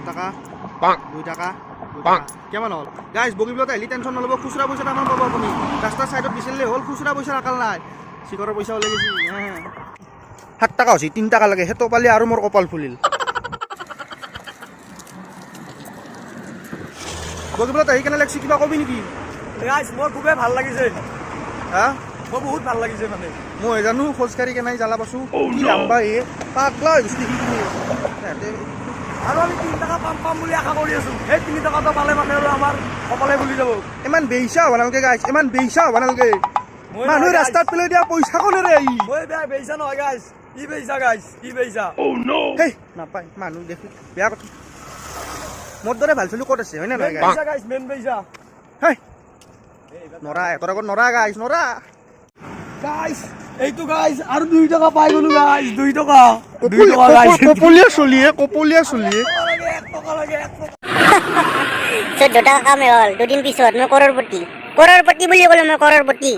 টাকা 2 টাকা কেমন হল গাইজ বগিবলত আহিলে টেনশ্যন নল'ব খুচুৰা পইচা তামান পাব আপুনি ৰাস্তাৰ চাইডত বিচাৰিলে হ'ল খুচুৰা পইচাৰ আকাল নাই চিকৰৰ পইচা ওলাই গৈছি 7 টাকা হৈছে 3 টাকা লাগে সেইটো পালে আৰু মোৰ কপাল ফুলিল বগিবলত আহি কেনে লাগছি কিবা কবি নেকি গাইজ মোৰ খুবেই ভাল লাগিছে হা মোৰ বহুত ভাল লাগিছে মানে মই জানো খোজকাঢ়ি কেনে জ্বালা পাছো কি লাম্বা পাগলা হৈ গৈছে আৰু আমি 3 টাকা পাম বুলি আশা কৰি আছো সেই 3 টকাটো পালে মানে আৰু আমাৰ কপালে বুলি যাব ইমান বেইচা হ'ব নালাগে গাইজ ইমান বেইচা হ'ব নালাগে মানুহ ৰাস্তাত পেলাই দিয়া পইচা কোনেৰে আহি মই বেইছা নহয় গাইজ ই বেইছা হেই নাপায় মানুহ দেখি বেয়া কথা মোৰ দৰে ভাল চলি ক'ত আছে হয় নে নহয় গাইজ মেন বেইছা হেই নৰা একৰ আগত নৰা গাইজ নৰা গাইজ এইটো গাইজ আৰু 2 টকা পাই গলো গাইজ 2 টকা গাইজ কপলীয়া চলিয়ে 1 টকা লাগে 14 টাকা কামে হ'ল দুদিন পিছত মই কৰৰপতি বুলি ক'লে মই কৰৰপতি